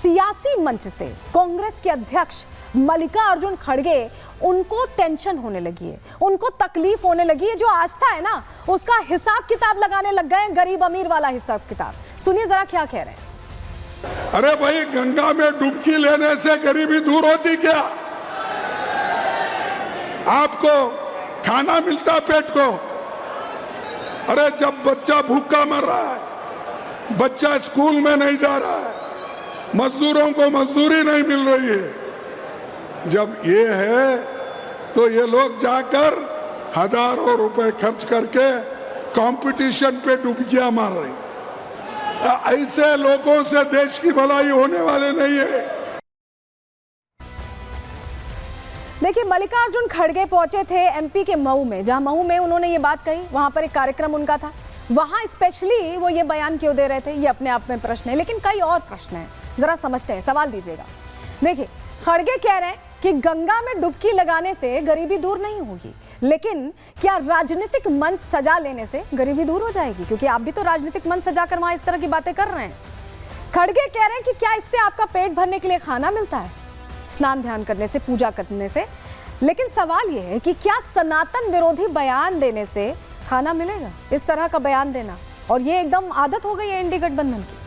सियासी मंच से कांग्रेस के अध्यक्ष मल्लिकार्जुन खड़गे उनको टेंशन होने लगी है, उनको तकलीफ होने लगी है। जो आस्था है ना, उसका हिसाब किताब लगाने लग गए, गरीब अमीर वाला हिसाब किताब। सुनिए जरा क्या कह रहे हैं। अरे भाई, गंगा में डुबकी लेने से गरीबी दूर होती क्या? आपको खाना मिलता पेट को? अरे जब बच्चा भूखा मर रहा है, बच्चा स्कूल में नहीं जा रहा है, मजदूरों को मजदूरी नहीं मिल रही है, जब ये है तो ये लोग जाकर हजारों रुपए खर्च करके कंपटीशन पे डुबकियां मार रहे हैं। ऐसे लोगों से देश की भलाई होने वाले नहीं है। देखिए, मल्लिकार्जुन खड़गे पहुंचे थे एमपी के मऊ में, जहां मऊ में उन्होंने ये बात कही, वहां पर एक कार्यक्रम उनका था। वहां स्पेशली वो ये बयान क्यों दे रहे थे, ये अपने आप में प्रश्न है, लेकिन कई और प्रश्न हैं, जरा समझते हैं, सवाल दीजिएगा। देखिए, खड़गे कह रहे हैं कि गंगा में डुबकी लगाने से गरीबी दूर नहीं होगी, लेकिन क्या राजनीतिक मंच सजा लेने से गरीबी दूर हो जाएगी? क्योंकि आप भी तो राजनीतिक मंच सजाकर वहां इस तरह की बातें कर रहे हैं। खड़गे कह रहे हैं कि क्या इससे आपका पेट भरने के लिए खाना मिलता है, स्नान ध्यान करने से, पूजा करने से? लेकिन सवाल यह है कि क्या सनातन विरोधी बयान देने से खाना मिलेगा? इस तरह का बयान देना, और ये एकदम आदत हो गई है एनडीए गठबंधन की।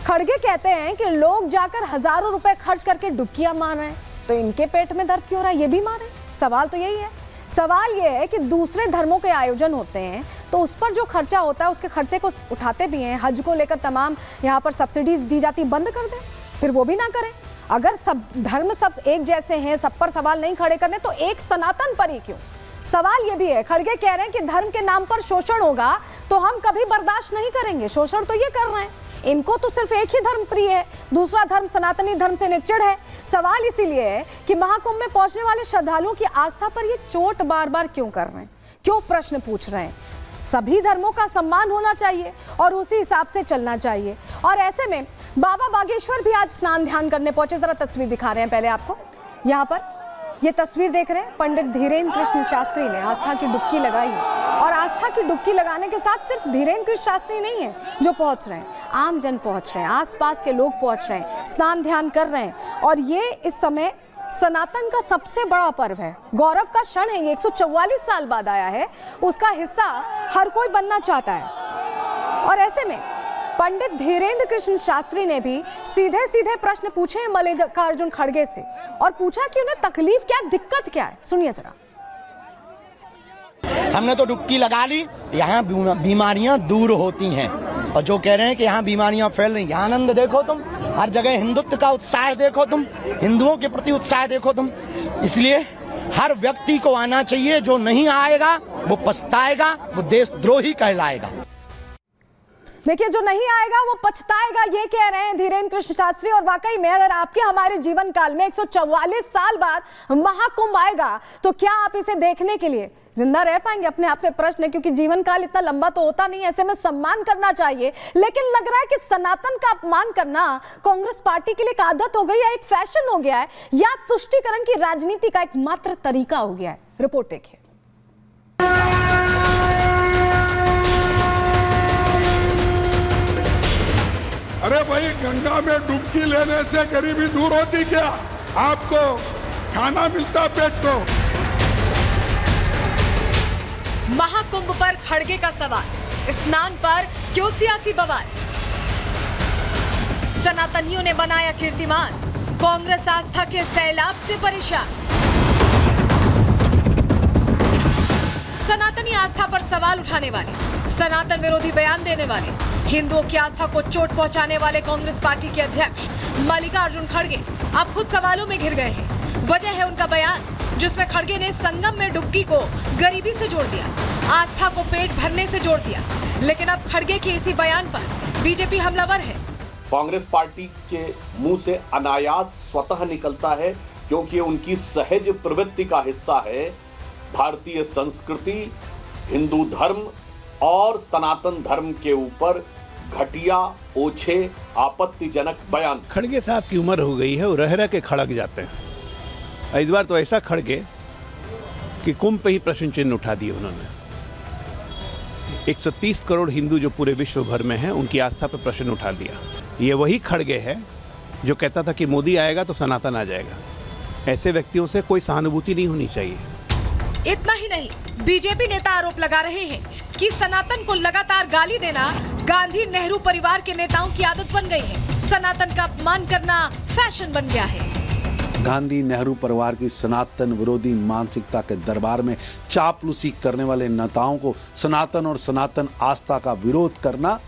खड़गे कहते हैं कि लोग जाकर हजारों रुपए खर्च करके डुबकियां मार रहे हैं, तो इनके पेट में दर्द क्यों हो रहा है, ये भी मारे? सवाल तो यही है। सवाल ये है कि दूसरे धर्मों के आयोजन होते हैं तो उस पर जो खर्चा होता है उसके खर्चे को उठाते भी हैं। हज को लेकर तमाम यहाँ पर सब्सिडीज दी जाती, बंद कर दें, फिर वो भी ना करें। अगर सब धर्म सब एक जैसे हैं, सब पर सवाल नहीं खड़े करने, तो एक सनातन पर ही क्यों? सवाल ये भी है, खड़गे कह रहे हैं कि धर्म के नाम पर शोषण होगा तो हम कभी बर्दाश्त नहीं करेंगे। शोषण तो ये कर रहे हैं, इनको तो सिर्फ एक ही धर्म प्रिय है, दूसरा धर्म सनातनी धर्म से निच्चड़ है। सवाल इसीलिए है कि महाकुंभ में पहुंचने वाले श्रद्धालुओं की आस्था पर ये चोट बार बार क्यों कर रहे हैं, क्यों प्रश्न पूछ रहे हैं? सभी धर्मों का सम्मान होना चाहिए और उसी हिसाब से चलना चाहिए। और ऐसे में बाबा बागेश्वर भी आज स्नान ध्यान करने पहुंचे। जरा तस्वीर दिखा रहे हैं पहले आपको, यहाँ पर ये तस्वीर देख रहे हैं। पंडित धीरेन्द्र कृष्ण शास्त्री ने आस्था की डुबकी लगाई है, और आस्था की डुबकी लगाने के साथ सिर्फ धीरेन्द्र कृष्ण शास्त्री नहीं है जो पहुंच रहे हैं, आम जन पहुंच रहे हैं, आसपास के लोग पहुंच रहे हैं, स्नान ध्यान कर रहे हैं। और ये इस समय सनातन का सबसे बड़ा पर्व है, गौरव का क्षण है। ये 144 साल बाद आया है, उसका हिस्सा हर कोई बनना चाहता है। और ऐसे में पंडित धीरेन्द्र कृष्ण शास्त्री ने भी सीधे सीधे प्रश्न पूछे हैं मल्लिकार्जुन खड़गे से, और पूछा कि उन्हें तकलीफ क्या, दिक्कत क्या है। सुनिए जरा। हमने तो डुबकी लगा ली, यहाँ बीमारियां दूर होती हैं, और जो कह रहे हैं कि यहाँ बीमारियां फैल रही, यहाँ आनंद देखो तुम, हर जगह हिंदुत्व का उत्साह देखो तुम, हिंदुओं के प्रति उत्साह देखो तुम। इसलिए हर व्यक्ति को आना चाहिए, जो नहीं आएगा वो पछताएगा, वो देशद्रोही कहलाएगा। देखिए, जो नहीं आएगा वो पछताएगा, ये कह रहे हैं धीरेन्द्र कृष्ण शास्त्री। और वाकई में अगर आपके हमारे जीवन काल में 144 साल बाद महाकुंभ आएगा तो क्या आप इसे देखने के लिए जिंदा रह पाएंगे? अपने आप में प्रश्न है, क्योंकि जीवन काल इतना लंबा तो होता नहीं, ऐसे में सम्मान करना चाहिए। लेकिन लग रहा है कि सनातन का अपमान करना कांग्रेस पार्टी के लिए एक आदत हो गई है, एक फैशन हो गया है, या तुष्टीकरण की राजनीति का एक मात्र तरीका हो गया है। रिपोर्ट देखिए। अरे भाई, गंगा में डुबकी लेने से गरीबी दूर होती क्या? आपको खाना मिलता पेट को? महाकुंभ पर खड़गे का सवाल, स्नान पर क्यों सियासी बवाल? सनातनियों ने बनाया कीर्तिमान, कांग्रेस आस्था के सैलाब से परेशान। सनातनी आस्था पर सवाल उठाने वाले, सनातन विरोधी बयान देने वाले, हिंदुओं की आस्था को चोट पहुंचाने वाले कांग्रेस पार्टी के अध्यक्ष मल्लिकार्जुन खड़गे अब खुद सवालों में घिर गए हैं। वजह है उनका बयान, जिसमें खड़गे ने संगम में डुबकी को गरीबी से जोड़ दिया, आस्था को पेट भरने से जोड़ दिया। लेकिन अब खड़गे के इसी बयान पर बीजेपी हमलावर है। कांग्रेस पार्टी के मुंह से अनायास स्वतः निकलता है, क्योंकि उनकी सहज प्रवृत्ति का हिस्सा है भारतीय संस्कृति, हिंदू धर्म और सनातन धर्म के ऊपर घटिया, ओछे, आपत्तिजनक बयान। खड़गे साहब की उम्र हो गई है, वो रह रह के खड़क जाते हैं। इस बार तो ऐसा खड़गे कि कुंभ पे ही प्रश्न चिन्ह उठा दिए उन्होंने। 130 करोड़ हिंदू जो पूरे विश्व भर में हैं, उनकी आस्था पर प्रश्न उठा दिया। ये वही खड़गे है जो कहता था कि मोदी आएगा तो सनातन आ जाएगा। ऐसे व्यक्तियों से कोई सहानुभूति नहीं होनी चाहिए। इतना ही नहीं, बीजेपी नेता आरोप लगा रहे हैं कि सनातन को लगातार गाली देना गांधी नेहरू परिवार के नेताओं की आदत बन गई है। सनातन का अपमान करना फैशन बन गया है। गांधी नेहरू परिवार की सनातन विरोधी मानसिकता के दरबार में चापलूसी करने वाले नेताओं को सनातन और सनातन आस्था का विरोध करना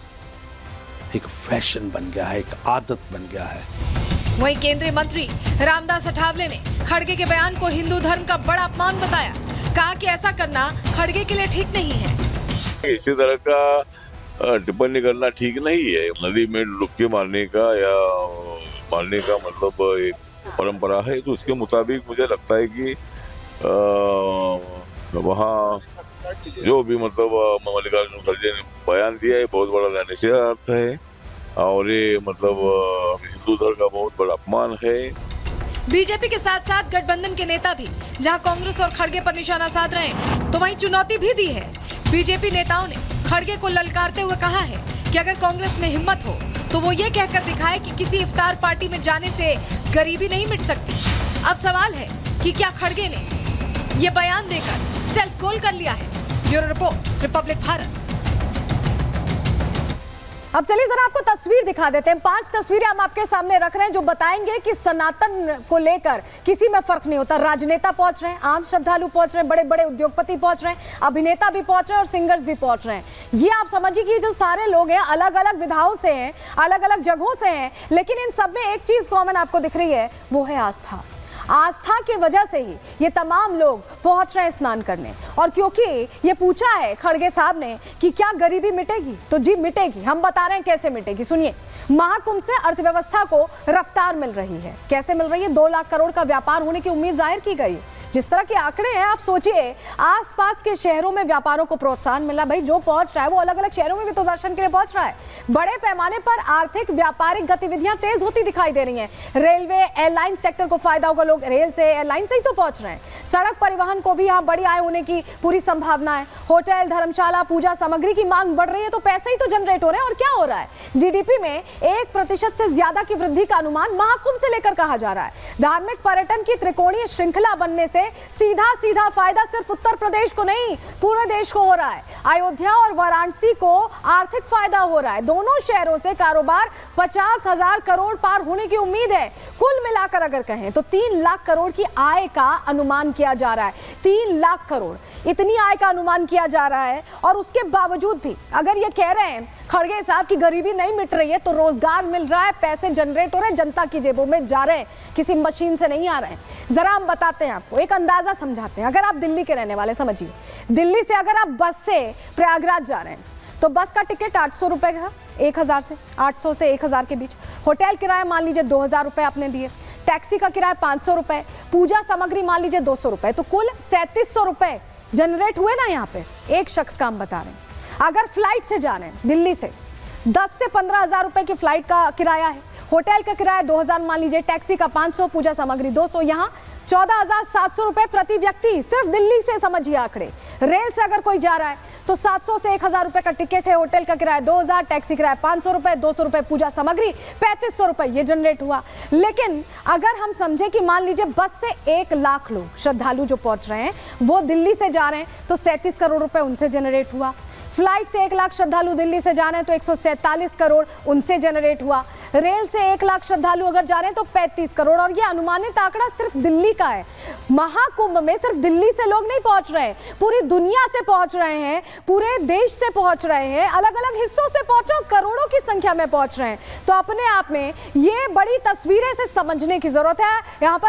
एक फैशन बन गया है, एक आदत बन गया है। वहीं केंद्रीय मंत्री रामदास अठावले ने खड़गे के बयान को हिंदू धर्म का बड़ा अपमान बताया। कहा कि ऐसा करना खड़गे के लिए ठीक नहीं है। इसी तरह का टिप्पणी करना ठीक नहीं है। नदी में डुबकी मारने का या मारने का मतलब एक परंपरा है, तो उसके मुताबिक मुझे लगता है कि वहाँ जो भी मतलब मल्लिकार्जुन खड़गे ने बयान दिया है बहुत बड़ा निषेधार्थ है और ये मतलब हिंदू धर्म का बहुत बड़ा अपमान है। बीजेपी के साथ साथ गठबंधन के नेता भी जहां कांग्रेस और खड़गे पर निशाना साध रहे हैं, तो वहीं चुनौती भी दी है। बीजेपी नेताओं ने खड़गे को ललकारते हुए कहा है कि अगर कांग्रेस में हिम्मत हो तो वो ये कहकर दिखाए कि किसी इफ्तार पार्टी में जाने से गरीबी नहीं मिट सकती। अब सवाल है कि क्या खड़गे ने ये बयान देकर सेल्फ गोल कर लिया है? Bureau report, Republic Bharat. अब चलिए जरा आपको तस्वीर दिखा देते हैं। 5 तस्वीरें हम आपके सामने रख रहे हैं जो बताएंगे कि सनातन को लेकर किसी में फर्क नहीं होता। राजनेता पहुंच रहे हैं, आम श्रद्धालु पहुंच रहे हैं, बड़े बड़े उद्योगपति पहुंच रहे हैं, अभिनेता भी पहुंच रहे हैं और सिंगर्स भी पहुंच रहे हैं। ये आप समझिए कि जो सारे लोग हैं अलग अलग विधाओं से हैं, अलग अलग जगहों से हैं, लेकिन इन सब में एक चीज कॉमन आपको दिख रही है, वो है आस्था। आस्था की वजह से ही ये तमाम लोग पहुंच रहे हैं स्नान करने। और क्योंकि ये पूछा है खड़गे साहब ने कि क्या गरीबी मिटेगी, तो जी मिटेगी। हम बता रहे हैं कैसे मिटेगी, सुनिए। महाकुंभ से अर्थव्यवस्था को रफ्तार मिल रही है। कैसे मिल रही है? 2 लाख करोड़ का व्यापार होने की उम्मीद जाहिर की गई। जिस तरह के आंकड़े हैं, आप सोचिए आसपास के शहरों में व्यापारों को प्रोत्साहन मिला। भाई जो पहुंच रहा है वो अलग अलग शहरों में भी तो दर्शन के लिए पहुंच रहा है। बड़े पैमाने पर आर्थिक व्यापारिक गतिविधियां तेज होती दिखाई दे रही हैं। रेलवे एयरलाइन सेक्टर को फायदा होगा, लोग रेल से एयरलाइन से ही तो पहुंच रहे हैं। सड़क परिवहन को भी यहाँ बड़ी आय होने की पूरी संभावना है। होटल, धर्मशाला, पूजा सामग्री की मांग बढ़ रही है, तो पैसे ही तो जनरेट हो रहे हैं। और क्या हो रहा है? जीडीपी में 1% से ज्यादा की वृद्धि का अनुमान महाकुंभ से लेकर कहा जा रहा है। धार्मिक पर्यटन की त्रिकोणीय श्रृंखला बनने से सीधा फायदा सिर्फ उत्तर प्रदेश को नहीं, पूरे देश को हो रहा है। अयोध्या और वाराणसी को आर्थिक फायदा हो रहा है। दोनों शहरों से कारोबार 50,000 करोड़ पार होने की उम्मीद है। कुल मिलाकर अगर कहें तो 3 लाख करोड़ की आय का अनुमान किया जा रहा है। 3 लाख करोड़ इतनी आय का अनुमान किया जा रहा है। और उसके बावजूद भी अगर ये कह रहे हैं खड़गे साहब की गरीबी नहीं मिट रही है, तो रोजगार मिल रहा है, पैसे जनरेट हो रहे हैं, जनता की जेबों में जा रहे हैं, किसी मशीन से नहीं आ रहे हैं। जरा हम बताते हैं आपको, एक अंदाजा समझाते हैं। अगर आप दिल्ली के रहने वाले, समझिए दिल्ली से अगर आप बस से प्रयागराज जा रहे हैं तो बस का टिकट 800 रुपए का, 1000 से 800 से 1000 के बीच। होटल किराया मान लीजिए 2000 रुपए आपने दिए, टैक्सी का किराया 500 रुपए, पूजा सामग्री मान लीजिए 200 रुपए, तो कुल 3700 रुपए जनरेट हुए ना यहाँ पे एक शख्स का। हम बता रहे हैं अगर फ्लाइट से जा रहे हैं दिल्ली से 10 से 15,000 रुपए की फ्लाइट का किराया है, होटल का किराया 2000 मान लीजिए, टैक्सी का 500, पूजा सामग्री 200, यहाँ 14,700 रुपए प्रति व्यक्ति सिर्फ दिल्ली से। समझिए आंकड़े। रेल से अगर कोई जा रहा है तो 700 से 1000 रुपए का टिकट है, होटल का किराया 2000, टैक्सी किराया 500 रुपए, 200 रुपए पूजा सामग्री, 3500 रुपए ये जनरेट हुआ। लेकिन अगर हम समझे कि मान लीजिए बस से 1 लाख लोग श्रद्धालु जो पहुंच रहे हैं वो दिल्ली से जा रहे हैं, तो 37 करोड़ रुपए उनसे जनरेट हुआ। फ्लाइट से 1 लाख श्रद्धालु दिल्ली से जा रहे हैं तो 147 करोड़ उनसे जनरेट हुआ। रेल से 1 लाख श्रद्धालु अगर जा रहे हैं तो 35 करोड़। और ये अनुमानित आंकड़ा सिर्फ दिल्ली का है। महाकुंभ में सिर्फ दिल्ली से लोग नहीं पहुंच रहे हैं, पूरी दुनिया से पहुंच रहे हैं, पूरे देश से पहुंच रहे हैं, अलग अलग हिस्सों से पहुंच रहे हैं, करोड़ों की संख्या में पहुंच रहे हैं। तो अपने आप में ये बड़ी तस्वीरें से समझने की जरूरत है। यहाँ पर